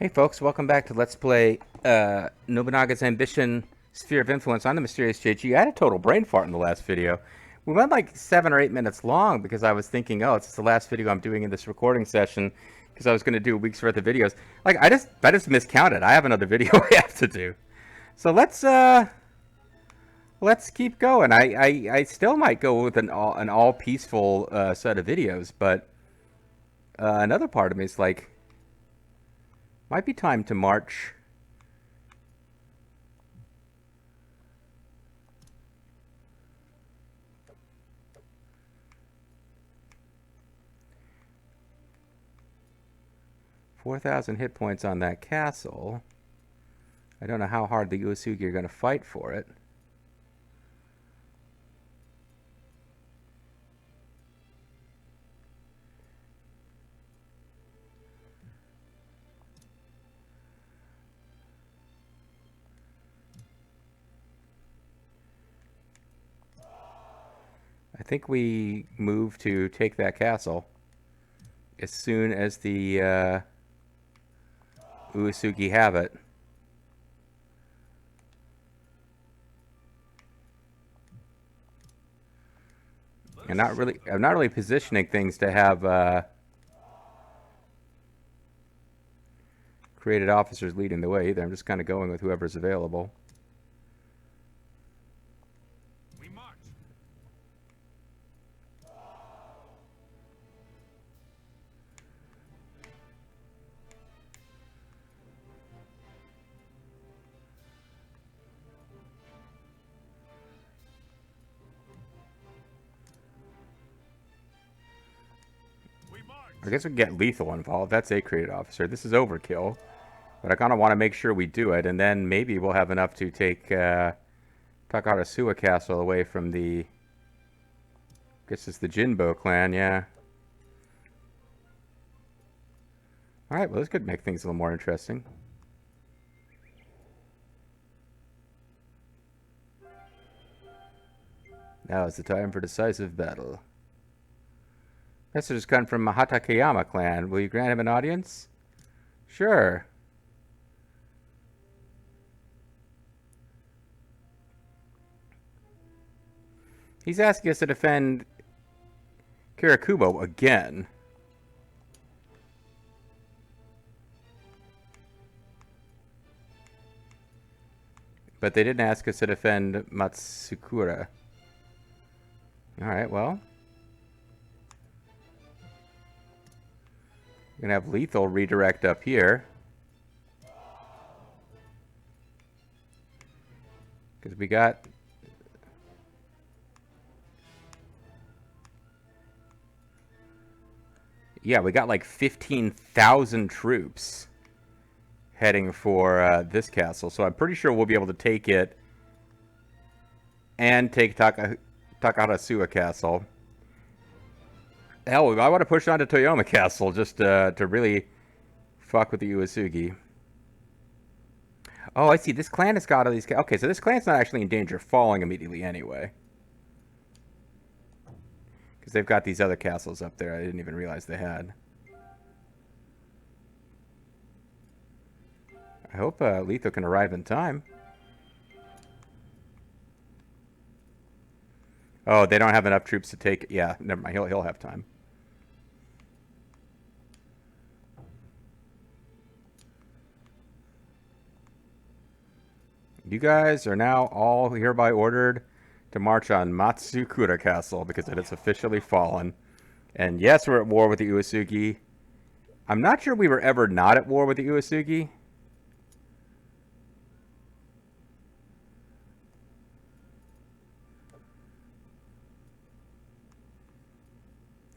Hey folks, welcome back to Let's Play Nobunaga's Ambition Sphere of Influence on the Mysterious JG. I had a total brain fart in the last video. We went like 7 or 8 minutes long because I was thinking, oh, it's the last video I'm doing in this recording session because I was going to do a week's worth of videos. Like, I just miscounted. I have another video I have to do. So let's keep going. I still might go with an all peaceful set of videos, but another part of me is like, might be time to march. $4,000 hit points on that castle. I don't know how hard the Uesugi are going to fight for it. I think we move to take that castle as soon as the Uesugi have it. I'm not really positioning things to have created officers leading the way either. I'm just kind of going with whoever's available. I guess we can get lethal involved. That's a created officer. This is overkill. But I kind of want to make sure we do it, and then maybe we'll have enough to take Takeda Castle away from the... I guess it's the Jinbo clan, yeah. Alright, well this could make things a little more interesting. Now is the time for decisive battle. Message has come from Hatakeyama clan. Will you grant him an audience? Sure. He's asking us to defend Kirakubo again. But they didn't ask us to defend Matsukura. Alright, well. We're going to have lethal redirect up here. Because we got... Yeah, we got like 15,000 troops heading for this castle. So I'm pretty sure we'll be able to take it and take Takeda Castle. Hell, I want to push on to Toyama Castle just to really fuck with the Uesugi. Oh, I see. This clan has got all these... Okay, so this clan's not actually in danger of falling immediately anyway. Because they've got these other castles up there I didn't even realize they had. I hope Letho can arrive in time. Oh, they don't have enough troops to take... Yeah, never mind. He'll have time. You guys are now all hereby ordered to march on Matsukura Castle because it has officially fallen. And yes, we're at war with the Uesugi. I'm not sure we were ever not at war with the Uesugi.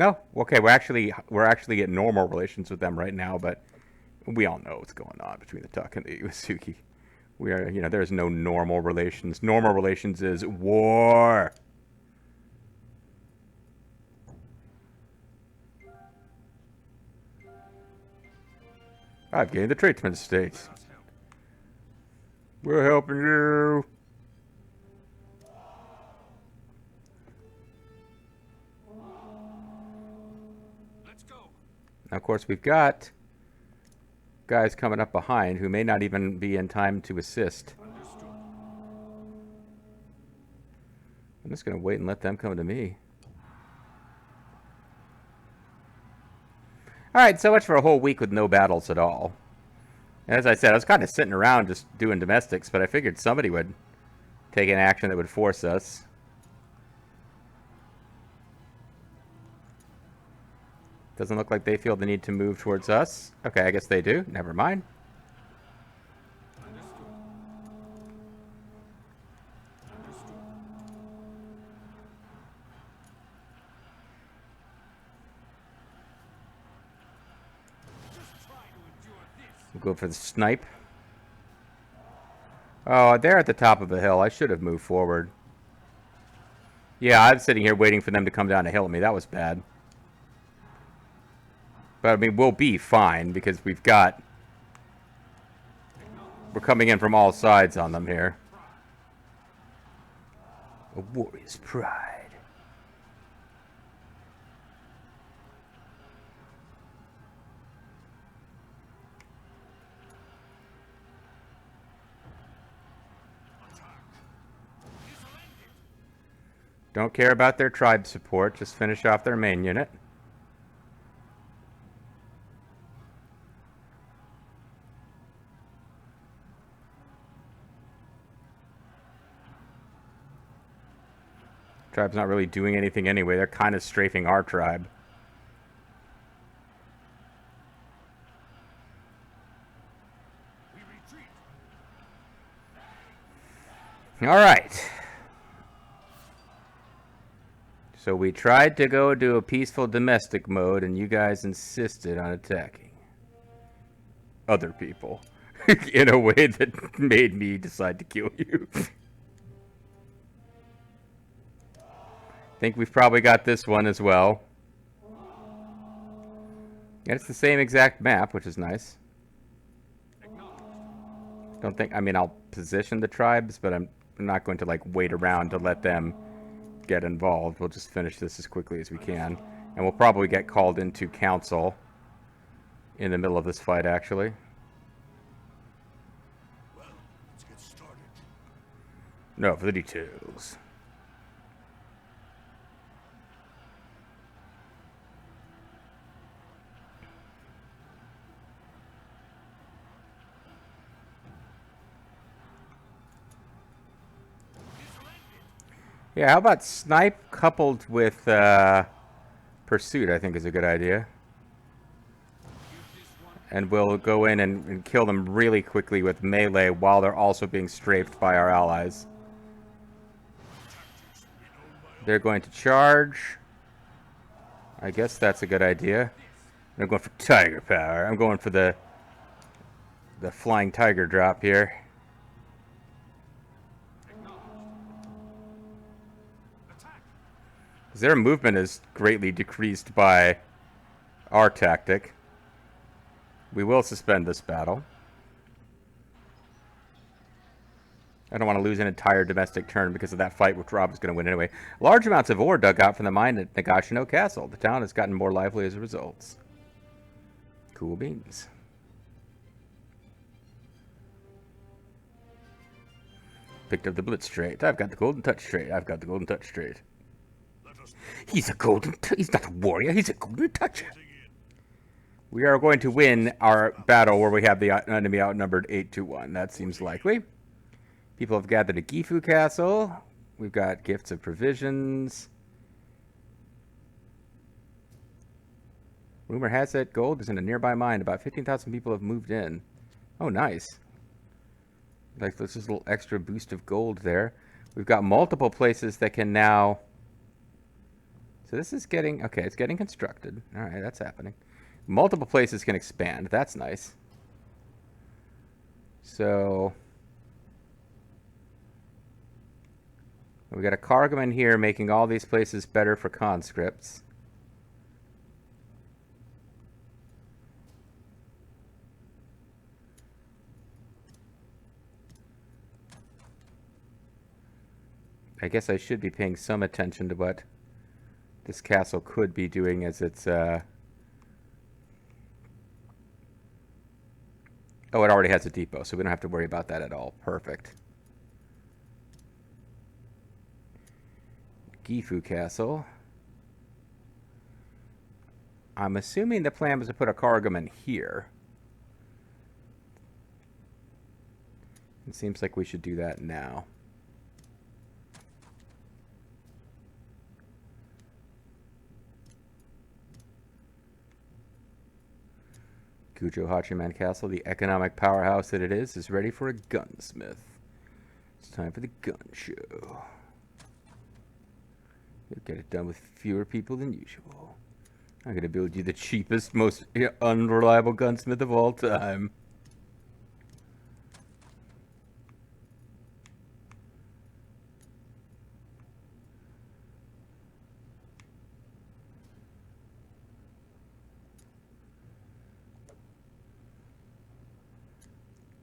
No, okay, we're actually in normal relations with them right now, but we all know what's going on between the Tuck and the Uesugi. We are, there's no normal relations. Normal relations is war. I've gained the tradesman estate. We're helping you. Now, of course, we've got guys coming up behind who may not even be in time to assist. I'm just going to wait and let them come to me. Alright, so much for a whole week with no battles at all. As I said, I was kind of sitting around just doing domestics, but I figured somebody would take an action that would force us. Doesn't look like they feel the need to move towards us. Okay, I guess they do. Never mind. We'll go for the snipe. Oh, they're at the top of the hill. I should have moved forward. Yeah, I'm sitting here waiting for them to come down the hill at me. That was bad. But, I mean, we'll be fine because we're coming in from all sides on them here. A warrior's pride. Don't care about their tribe support. Just finish off their main unit. Tribe's not really doing anything anyway. They're kind of strafing our tribe. All right. So we tried to go to a peaceful domestic mode, and you guys insisted on attacking other people in a way that made me decide to kill you. Think we've probably got this one as well. And it's the same exact map, which is nice. Don't think, I mean, I'll position the tribes, but I'm not going to, like, wait around to let them get involved. We'll just finish this as quickly as we can. And we'll probably get called into council in the middle of this fight, actually. Well, let's get started. No, for the details. Yeah, how about snipe coupled with pursuit, I think is a good idea. And we'll go in and kill them really quickly with melee while they're also being strafed by our allies. They're going to charge. I guess that's a good idea. I'm going for tiger power. I'm going for the flying tiger drop here. Their movement is greatly decreased by our tactic. We will suspend this battle. I don't want to lose an entire domestic turn because of that fight, which Rob is going to win anyway. Large amounts of ore dug out from the mine at Nagashino Castle. The town has gotten more lively as a result. Cool beans. Picked up the blitz trait. I've got the golden touch trait. I've got the golden touch trait. He's not a warrior, he's a golden toucher. We are going to win our battle where we have the enemy outnumbered 8-1. That seems likely. People have gathered at Gifu Castle. We've got gifts of provisions. Rumor has it gold is in a nearby mine. About 15,000 people have moved in. Oh, nice. Like, this is a little extra boost of gold there. We've got multiple places that can now... So this is getting, okay, it's getting constructed. All right, that's happening. Multiple places can expand. That's nice. So we got a Cargoman here making all these places better for conscripts. I guess I should be paying some attention to what this castle could be doing as it's Oh, it already has a depot, so we don't have to worry about that at all. Perfect. Gifu Castle. I'm assuming the plan was to put a cargoman here. It seems like we should do that now. Kujo Hachiman Castle, the economic powerhouse that it is ready for a gunsmith. It's time for the gun show. You'll get it done with fewer people than usual. I'm going to build you the cheapest, most unreliable gunsmith of all time.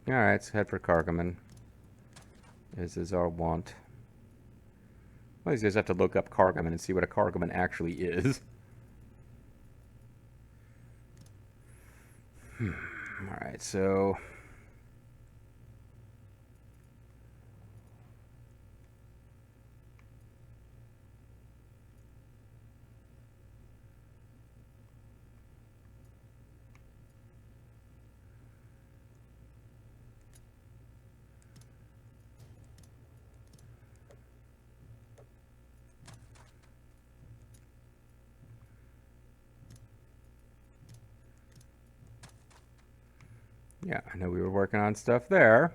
Alright, let's head for Cargaman. As is our wont. Well, you guys have to look up Cargaman and see what a Cargaman actually is. Alright, so... yeah, I know we were working on stuff there.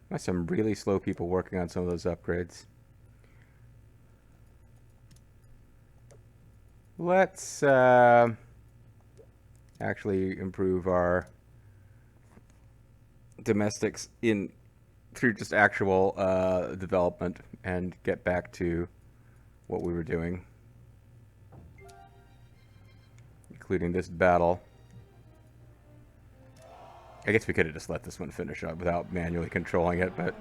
There's some really slow people working on some of those upgrades. Let's actually improve our domestics through just actual development and get back to what we were doing, including this battle. I guess we could have just let this one finish up without manually controlling it, but...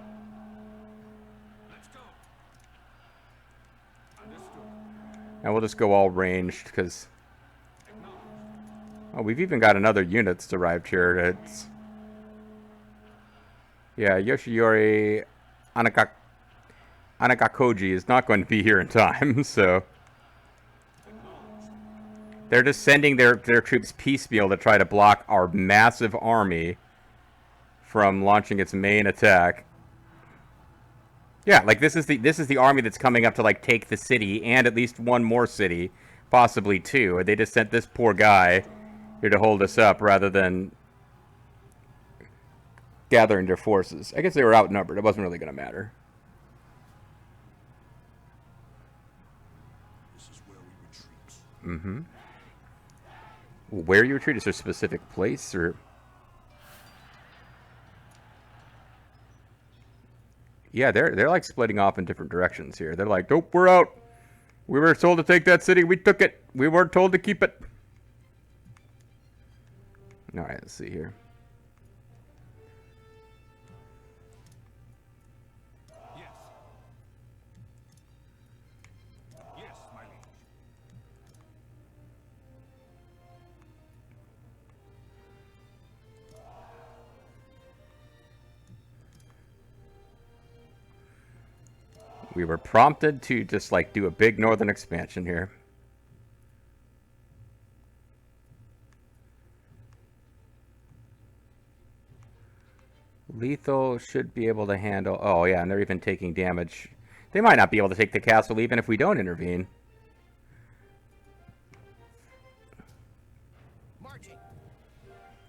Let's go. Understood. And we'll just go all ranged, because... Oh, we've even got another unit that's arrived here. It's... Yeah, Yoshiori Anakakoji is not going to be here in time, so... They're just sending their troops piecemeal to try to block our massive army from launching its main attack. Yeah, like this is the army that's coming up to like take the city and at least one more city, possibly two. And they just sent this poor guy here to hold us up rather than gathering their forces. I guess they were outnumbered. It wasn't really going to matter. This is where we retreat. Mm-hmm. Where you retreat? Is there a specific place, or... Yeah, they're like splitting off in different directions here. They're like, nope, we're out. We were told to take that city. We took it. We weren't told to keep it. All right, let's see here. Yes. Yes, my liege. We were prompted to just like do a big northern expansion here. Lethal should be able to handle... Oh, yeah, and they're even taking damage. They might not be able to take the castle even if we don't intervene. Marching.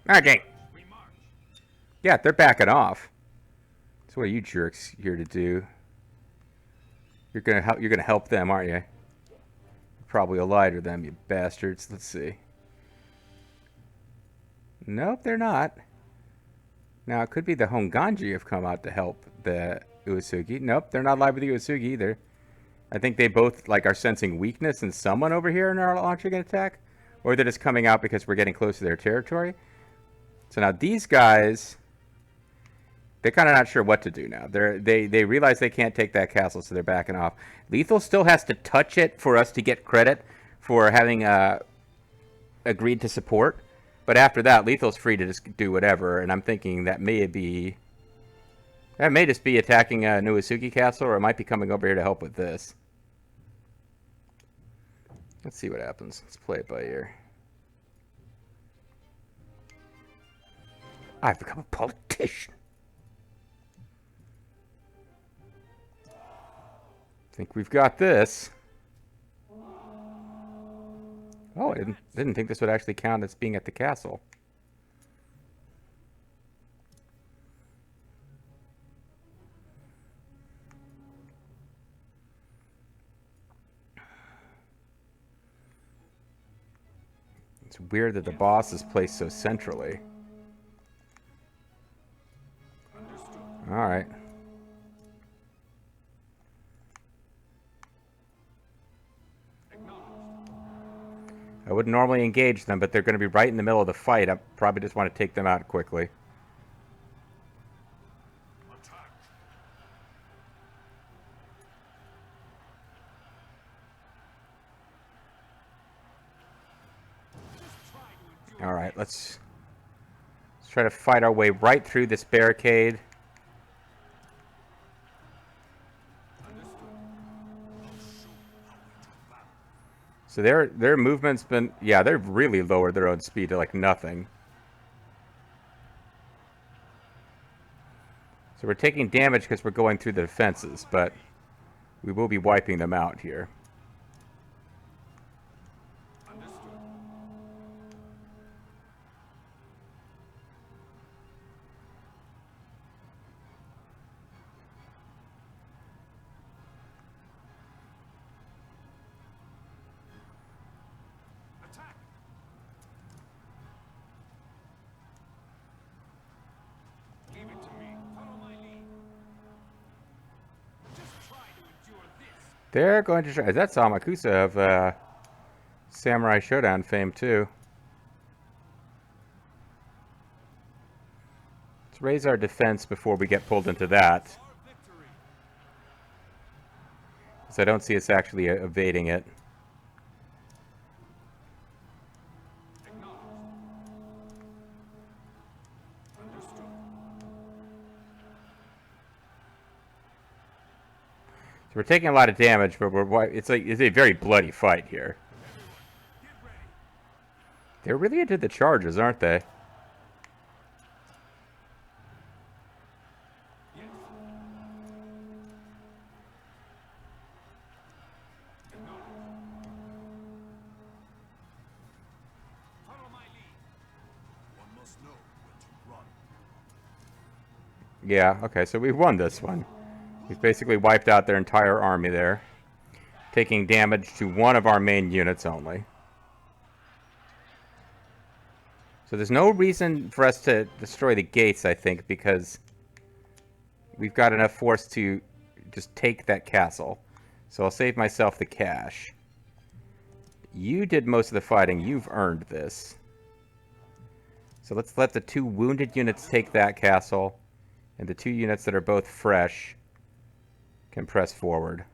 Okay. We march. Yeah, they're backing off. So what are you jerks here to do? You're gonna help them, aren't you? You're probably allied with them, you bastards. Let's see. Nope, they're not. Now, it could be the Honganji have come out to help the Uesugi. Nope, they're not allied with the Uesugi either. I think they both like are sensing weakness in someone over here and are launching an attack. or they're just coming out because we're getting close to their territory. So now these guys, they're kind of not sure what to do now. They realize they can't take that castle, so they're backing off. Lethal still has to touch it for us to get credit for having agreed to support. But after that, Lethal's free to just do whatever. And I'm thinking that may just be attacking Uesugi Castle, or it might be coming over here to help with this. Let's see what happens. Let's play it by ear. I've become a politician. Think we've got this. Oh, I didn't think this would actually count as being at the castle. It's weird that the boss is placed so centrally. All right. I wouldn't normally engage them, but they're going to be right in the middle of the fight. I probably just want to take them out quickly. All right, let's try to fight our way right through this barricade. So their movement's been, yeah, they've really lowered their own speed to like nothing. So we're taking damage because we're going through the defenses, but we will be wiping them out here. They're going to try. That's Amakusa of Samurai Showdown fame, too. Let's raise our defense before we get pulled into that. Because I don't see us actually evading it. So we're taking a lot of damage, but it's a very bloody fight here. They're really into the charges, aren't they? Yeah, okay, so we've won this one. We've basically wiped out their entire army there, taking damage to one of our main units only. So there's no reason for us to destroy the gates, I think, because we've got enough force to just take that castle. So I'll save myself the cash. You did most of the fighting. You've earned this. So let's let the two wounded units take that castle, and the two units that are both fresh can press forward.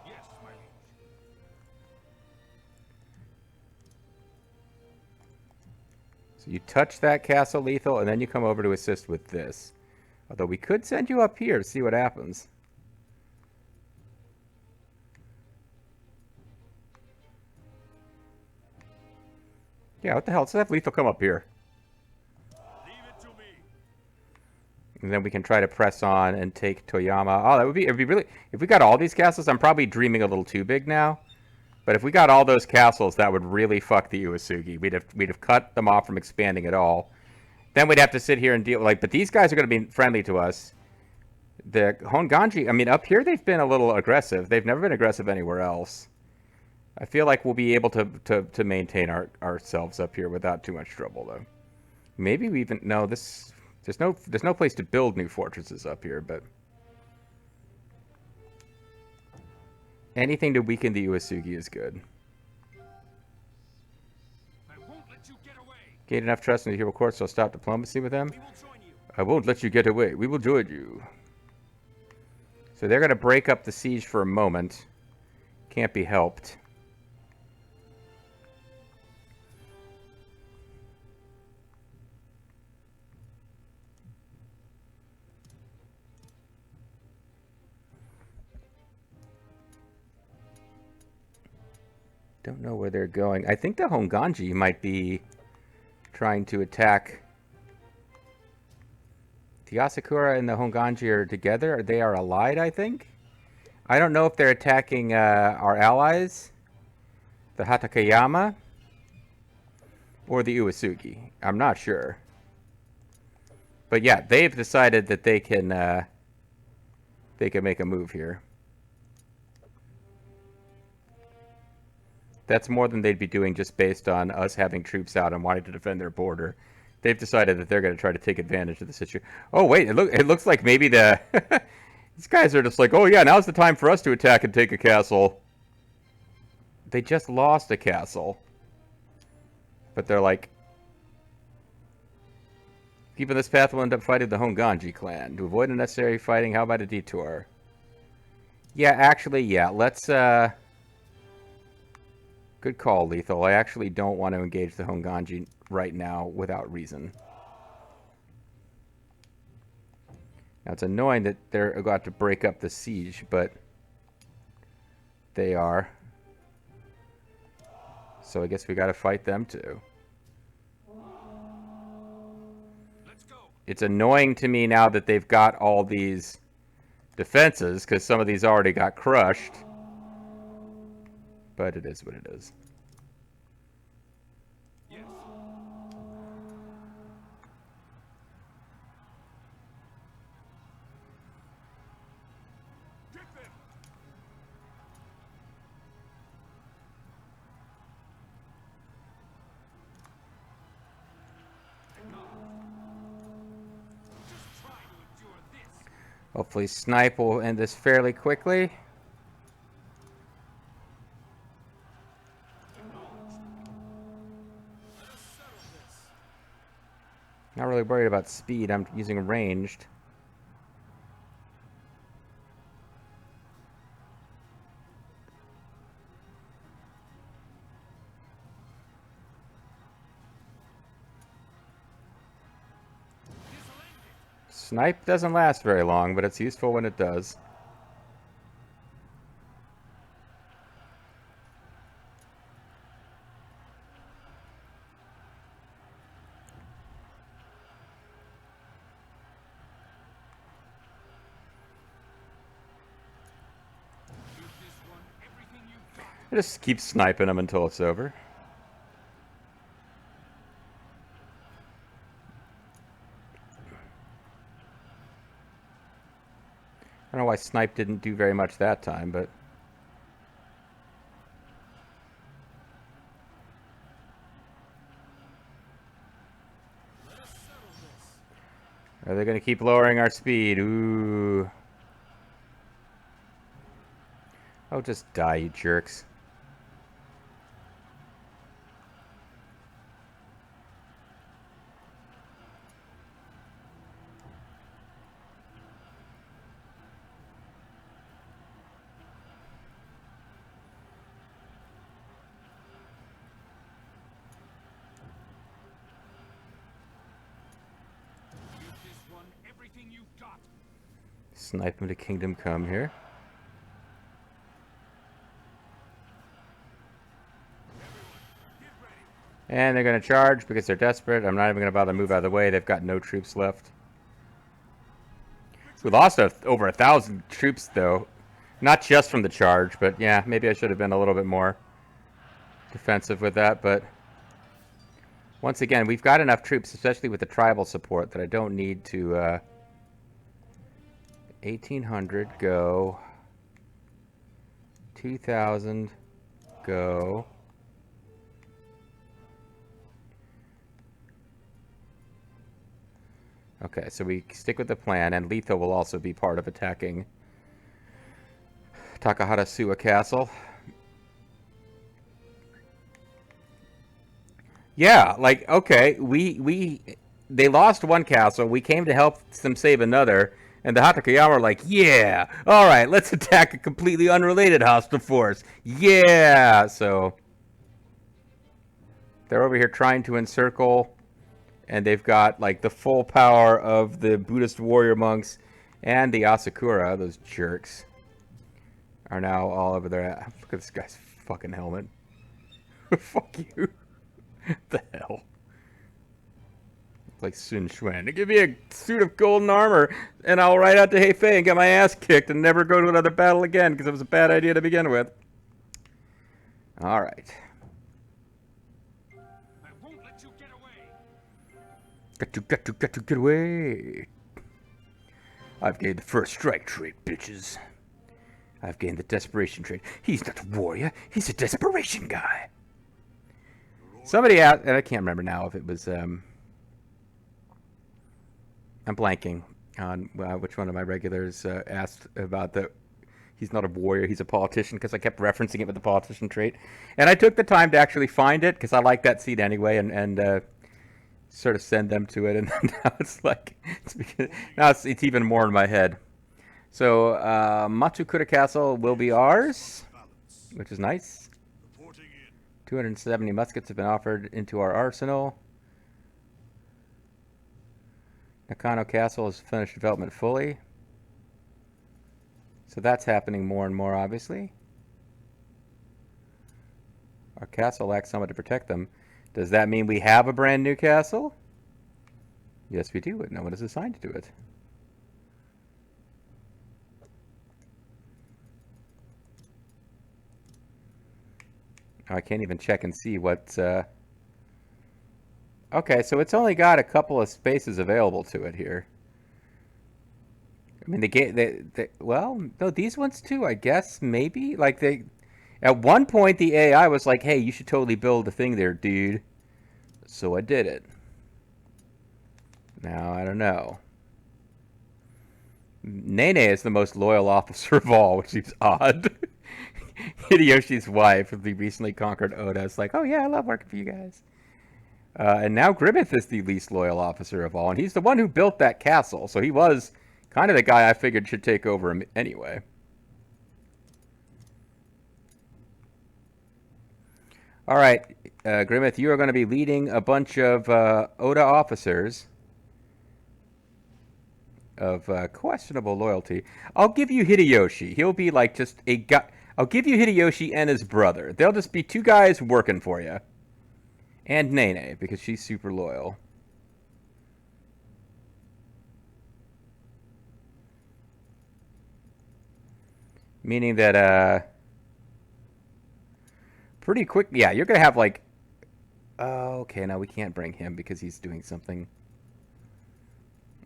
Yes, my liege. So you touch that castle, Lethal, and then you come over to assist with this. Although we could send you up here to see what happens. Yeah, what the hell? Let's have Lethal come up here. And then we can try to press on and take Toyama. Oh, it'd be really, if we got all these castles, I'm probably dreaming a little too big now. But if we got all those castles, that would really fuck the Uesugi. We'd have cut them off from expanding at all. Then we'd have to sit here and deal, like, but these guys are going to be friendly to us. The Honganji, I mean, up here they've been a little aggressive. They've never been aggressive anywhere else. I feel like we'll be able to maintain ourselves up here without too much trouble, though. Maybe we even, no, this... There's no place to build new fortresses up here, but Anything to weaken the Uesugi is good. I won't let you get away. Gain enough trust in the hero court, so I'll stop diplomacy with them. We will join you. I won't let you get away. We will join you. So they're going to break up the siege for a moment. Can't be helped. Don't know where they're going. I think the Honganji might be trying to attack. The Asakura and the Honganji are together. They are allied, I think. I don't know if they're attacking our allies, the Hatakeyama, or the Uesugi. I'm not sure. But yeah, they've decided that they can make a move here. That's more than they'd be doing just based on us having troops out and wanting to defend their border. They've decided that they're going to try to take advantage of the situation. Oh wait, it looks like maybe the these guys are just like, oh yeah, now's the time for us to attack and take a castle. They just lost a castle, but they're like, keeping this path, we'll end up fighting the Honganji clan. To avoid unnecessary fighting, how about a detour? Yeah, actually, yeah. Let's good call, Lethal. I actually don't want to engage the Honganji right now without reason. Now, it's annoying that they're about to break up the siege, but they are. So I guess we got to fight them too. Let's go. It's annoying to me now that they've got all these defenses, because some of these already got crushed. But it is what it is. Yes. Get them. Just try to endure this. Hopefully Snipe will end this fairly quickly. Let us settle this. Not really worried about speed. I'm using ranged. Snipe doesn't last very long, but it's useful when it does. Give this one everything you've got. I just keep sniping them until it's over. I don't know why Snipe didn't do very much that time, but... Let us settle this. Are they going to keep lowering our speed? Ooh. Oh, just die, you jerks. Give this one everything you've got. Snipe him to Kingdom Come here. Get ready. And they're going to charge because they're desperate. I'm not even going to bother to move out of the way. They've got no troops left. We lost over 1,000 troops, though. Not just from the charge, but yeah, maybe I should have been a little bit more defensive with that. But once again, we've got enough troops, especially with the tribal support, that I don't need to... 1,800, go. 2,000, go. Okay, so we stick with the plan, and Letho will also be part of attacking Takahara Castle. Yeah, like, okay, they lost one castle. We came to help them save another, and the Hatakeyama are like, yeah, all right, let's attack a completely unrelated hostile force. Yeah, so they're over here trying to encircle, and they've got like the full power of the Buddhist warrior monks and the Asakura. Those jerks are now all over there. Look at this guy's fucking helmet. Fuck you. The hell. Like Sun Xuan. Give me a suit of golden armor, and I'll ride out to Hefei and get my ass kicked and never go to another battle again because it was a bad idea to begin with. All right. I won't let you get away. Got to get away. I've gained the first strike trait, bitches. I've gained the desperation trait. He's not a warrior. He's a desperation guy. Somebody asked, and I can't remember now if it was, I'm blanking on which one of my regulars asked about he's not a warrior, he's a politician, because I kept referencing it with the politician trait. And I took the time to actually find it, because I like that seed anyway, and sort of send them to it. And now it's like, now it's even more in my head. So, Matsukura Castle will be ours, which is nice. 270 muskets have been offered into our arsenal. Nakano Castle has finished development fully. So that's happening more and more, obviously. Our castle lacks someone to protect them. Does that mean we have a brand new castle? Yes, we do, but no one is assigned to it. I can't even check and see what... Okay, so it's only got a couple of spaces available to it here. I mean, well, no, these ones too, I guess, maybe? Like, at one point, the AI was like, hey, you should totally build a thing there, dude. So I did it. Now, I don't know. Nene is the most loyal officer of all, which seems odd. Hideyoshi's wife, the recently conquered Oda, is like, oh yeah, I love working for you guys. And now Grimmeth is the least loyal officer of all, and he's the one who built that castle, so he was kind of the guy I figured should take over him anyway. All right, Grimmeth, you are going to be leading a bunch of Oda officers of questionable loyalty. I'll give you Hideyoshi. He'll be like just a guy. I'll give you Hideyoshi and his brother. They'll just be two guys working for you. And Nene, because she's super loyal. Meaning that, pretty quick, yeah, you're going to have like, oh, okay, now we can't bring him because he's doing something.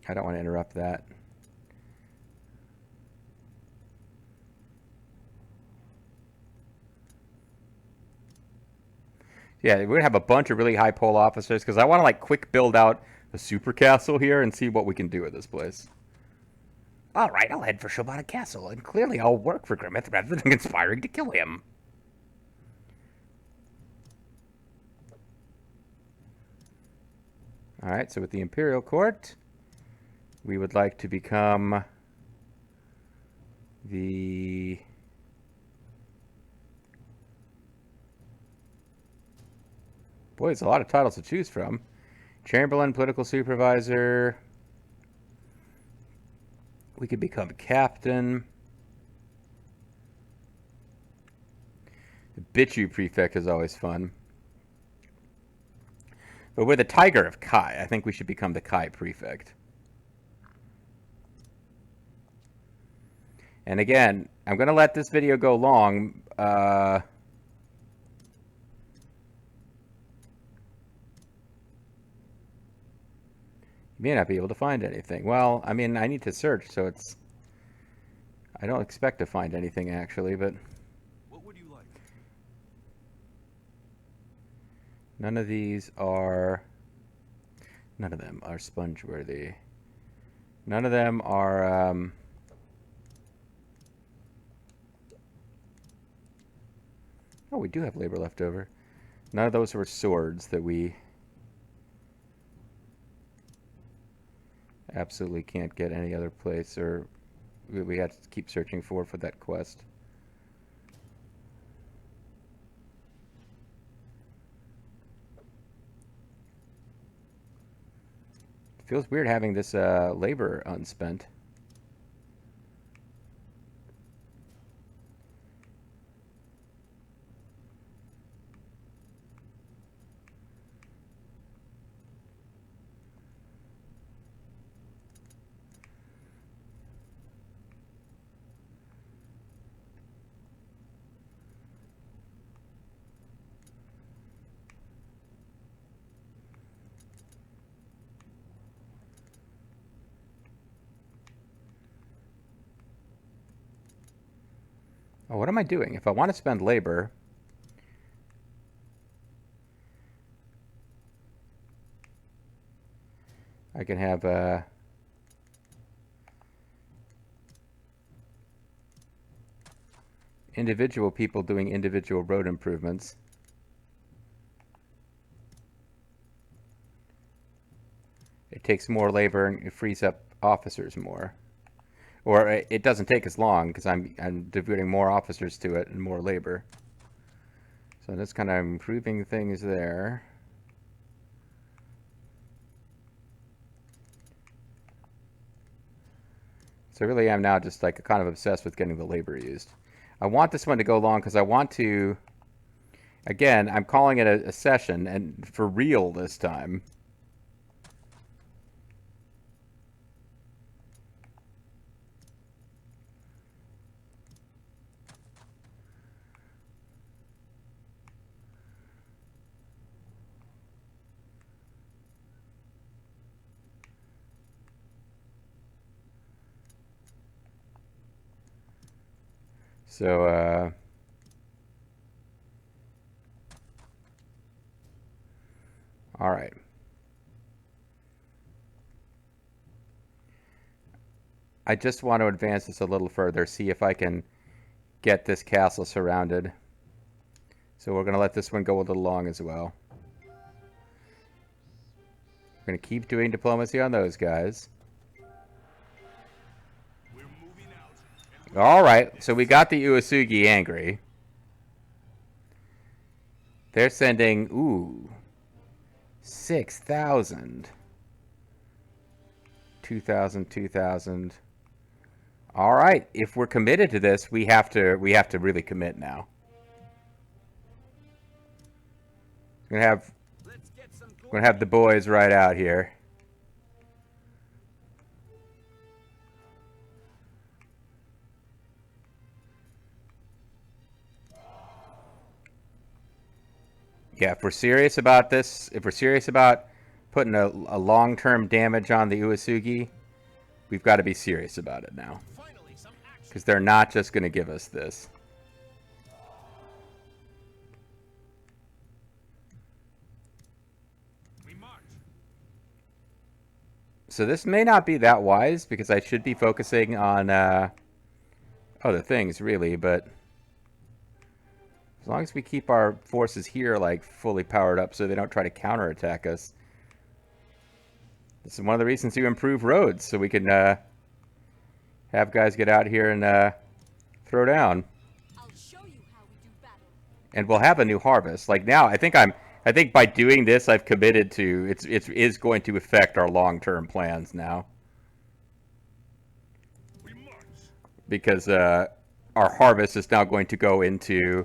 I don't want to interrupt that. Yeah, we're going to have a bunch of really high pole officers because I want to like quick build out a super castle here and see what we can do with this place. All right, I'll head for Shobata Castle, and clearly I'll work for Grimmeth rather than conspiring to kill him. All right, so with the Imperial Court, we would like to become the... Boy, there's a lot of titles to choose from. Chamberlain, political supervisor. We could become captain. The Bichu prefect is always fun. But we're the Tiger of Kai. I think we should become the Kai prefect. And again, I'm going to let this video go long. You may not be able to find anything. Well, I mean, I need to search, so it's... I don't expect to find anything, actually, but... What would you like? None of these are... None of them are sponge-worthy. None of them are, Oh, we do have labor left over. None of those were swords that we absolutely can't get any other place, or we had to keep searching for that quest. Feels weird having this labor unspent. Oh, what am I doing? If I want to spend labor, I can have individual people doing individual road improvements. It takes more labor and it frees up officers more. Or it doesn't take as long because I'm devoting more officers to it and more labor. So that's kind of improving things there. So I really am now just like kind of obsessed with getting the labor used. I want this one to go long because I want to, again, I'm calling it a session and for real this time. So, all right. I just want to advance this a little further, see if I can get this castle surrounded. So we're going to let this one go a little long as well. We're going to keep doing diplomacy on those guys. We're moving out. All right, so we got the Uesugi angry. They're sending, ooh, 6,000. 2,000, 2,000. All right, if we're committed to this, we have to really commit now. We're gonna have the boys right out here. Yeah, if we're serious about this, if we're serious about putting a long-term damage on the Uesugi, we've got to be serious about it now. Because they're not just going to give us this. We march. So this may not be that wise, because I should be focusing on other things, really, but as long as we keep our forces here, like, fully powered up so they don't try to counterattack us. This is one of the reasons you improve roads, so we can have guys get out here and throw down. I'll show you how we do battle. And we'll have a new harvest. Like now, I think by doing this, I've committed to it is going to affect our long-term plans now. We march. Because our harvest is now going to go into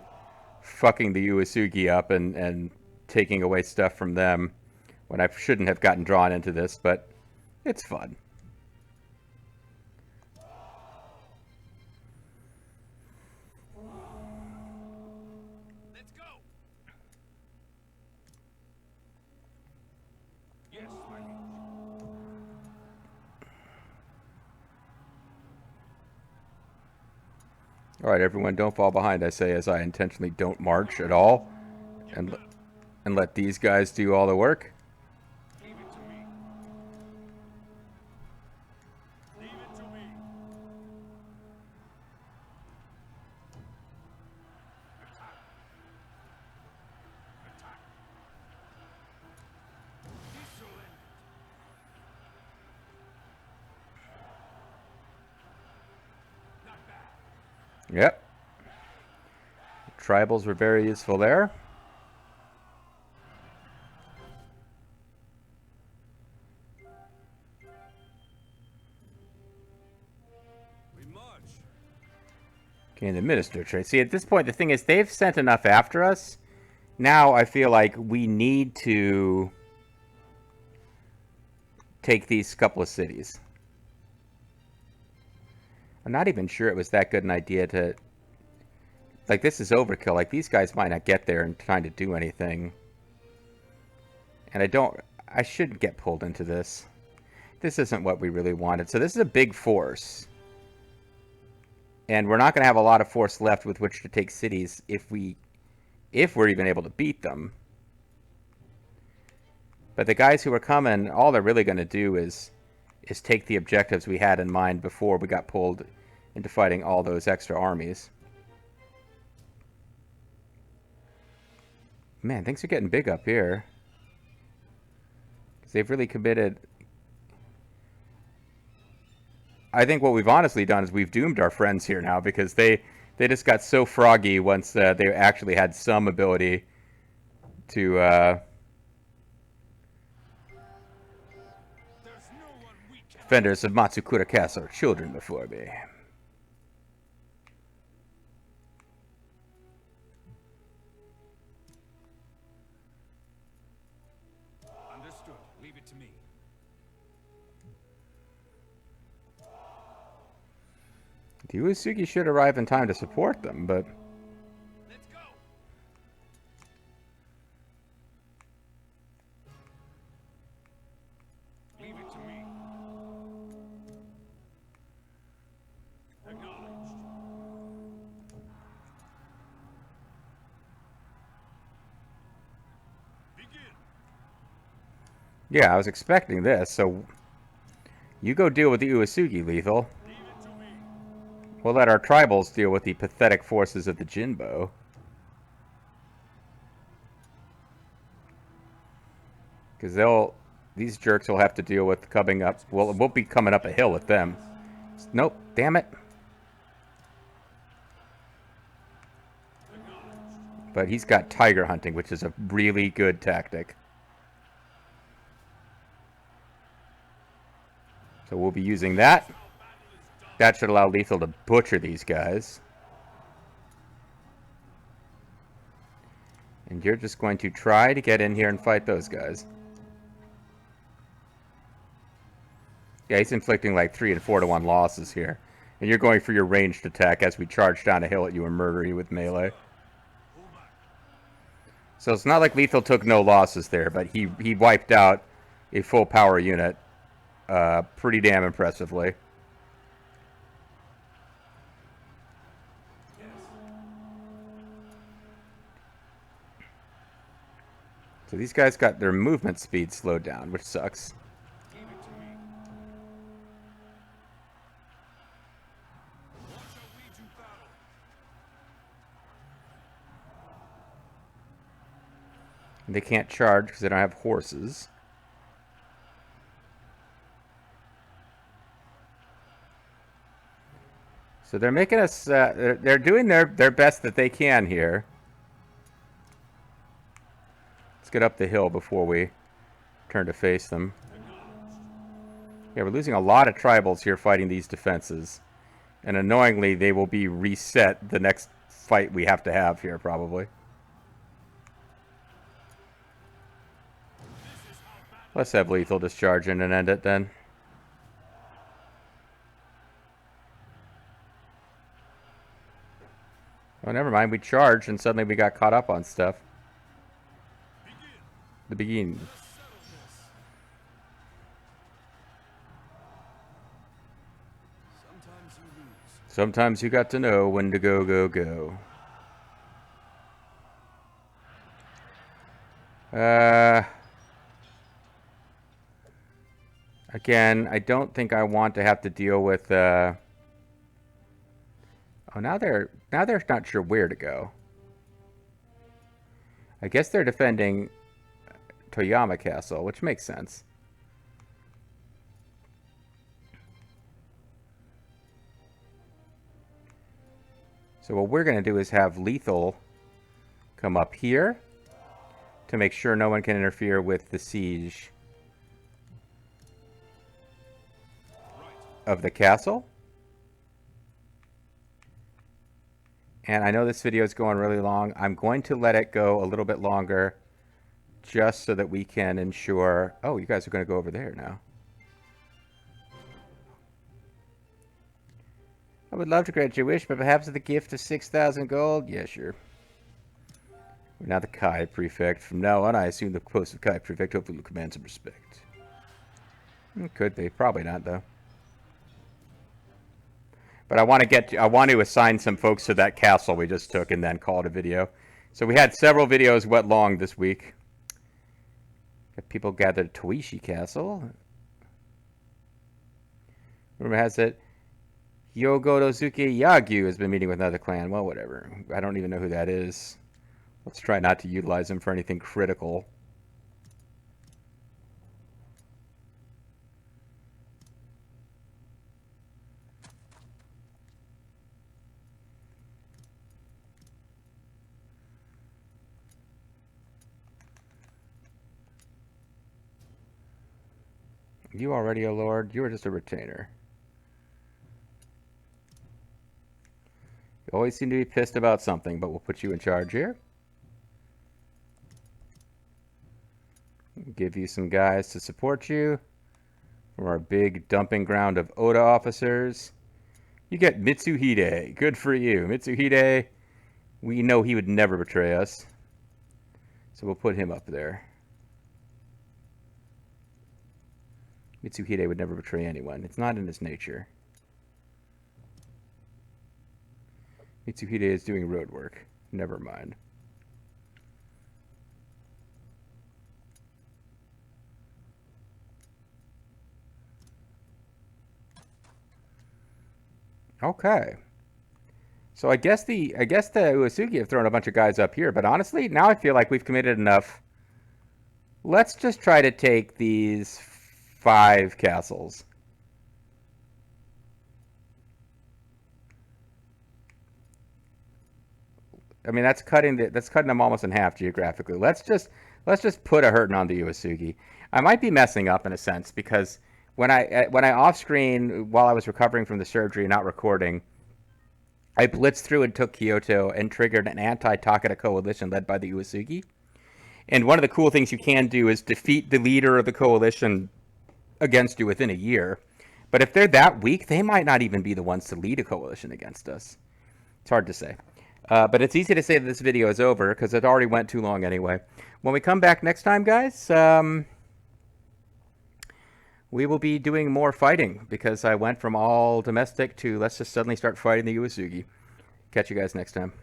fucking the Uesugi up and taking away stuff from them when I shouldn't have gotten drawn into this, but it's fun. Let's go. Yes, my liege. All right, everyone, don't fall behind, I say, as I intentionally don't march at all and let these guys do all the work. Leave it to me. Leave it to me. Yep. Tribals were very useful there. We march. Okay, the minister trade. See, at this point, the thing is, they've sent enough after us. Now I feel like we need to take these couple of cities. I'm not even sure it was that good an idea to... Like, this is overkill. Like, these guys might not get there in time to do anything. And I shouldn't get pulled into this. This isn't what we really wanted. So this is a big force. And we're not going to have a lot of force left with which to take cities if we're even able to beat them. But the guys who are coming, all they're really going to do is take the objectives we had in mind before we got pulled into fighting all those extra armies. Man, things are getting big up here. 'Cause they've really committed... I think what we've honestly done is we've doomed our friends here now, because they just got so froggy once they actually had some ability to... There's no one we can. Defenders of Matsukura Castle are children before me. Understood. Leave it to me. The Uesugi should arrive in time to support them, but... Let's go. Leave it to me. Acknowledged. Begin. Yeah, I was expecting this, so... You go deal with the Uesugi, Lethal. Leave it to me. We'll let our tribals deal with the pathetic forces of the Jinbo. Because these jerks will have to deal with coming up... Well, it won't be coming up a hill with them. Nope, damn it. But he's got tiger hunting, which is a really good tactic. So we'll be using that. That should allow Lethal to butcher these guys. And you're just going to try to get in here and fight those guys. Yeah, he's inflicting like 3 and 4 to 1 losses here. And you're going for your ranged attack as we charge down a hill at you and murder you with melee. So it's not like Lethal took no losses there, but he wiped out a full power unit pretty damn impressively. So these guys got their movement speed slowed down, which sucks. Leave it to me. What shall we do battle? They can't charge because they don't have horses. So they're making us... they're doing their best that they can here. Let's get up the hill before we turn to face them. Yeah, we're losing a lot of tribals here fighting these defenses. And annoyingly, they will be reset the next fight we have to have here, probably. Let's have Lethal discharge in and end it then. Oh, never mind. We charged and suddenly we got caught up on stuff. The begin. Sometimes you lose. Sometimes you got to know when to go, go, go. Again, I don't think I want to have to deal with, Oh, now they're not sure where to go. I guess they're defending Toyama Castle, which makes sense. So what we're going to do is have Lethal come up here to make sure no one can interfere with the siege of the castle. And I know this video is going really long. I'm going to let it go a little bit longer just so that we can ensure... Oh, you guys are going to go over there now. I would love to grant your wish, but perhaps with a gift of 6,000 gold? Yeah, sure. We're now the Kai Prefect. From now on, I assume the post of Kai Prefect hopefully will command some respect. Could be. Probably not, though. But I want to assign some folks to that castle we just took and then call it a video. So we had several videos went long this week. Got people gathered at Toishi Castle. Rumor has it Yogorozuki Yagyu has been meeting with another clan. Well, whatever. I don't even know who that is. Let's try not to utilize him for anything critical. You already a lord? You were just a retainer. You always seem to be pissed about something, but we'll put you in charge here. Give you some guys to support you from our big dumping ground of Oda officers. You get Mitsuhide. Good for you. Mitsuhide, we know he would never betray us. So we'll put him up there. Mitsuhide would never betray anyone. It's not in his nature. Mitsuhide is doing road work. Never mind. Okay. So I guess the Uesugi have thrown a bunch of guys up here, but honestly, now I feel like we've committed enough. Let's just try to take these 5 castles. I mean, that's cutting them almost in half geographically. Let's just put a hurting on the Uesugi. I might be messing up in a sense because when I off screen while I was recovering from the surgery, not recording, I blitzed through and took Kyoto and triggered an anti-Takeda coalition led by the Uesugi. And one of the cool things you can do is defeat the leader of the coalition against you within a year. But if they're that weak, they might not even be the ones to lead a coalition against us. It's hard to say. But it's easy to say that this video is over because it already went too long anyway. When we come back next time, guys, we will be doing more fighting because I went from all domestic to let's just suddenly start fighting the Uesugi. Catch you guys next time.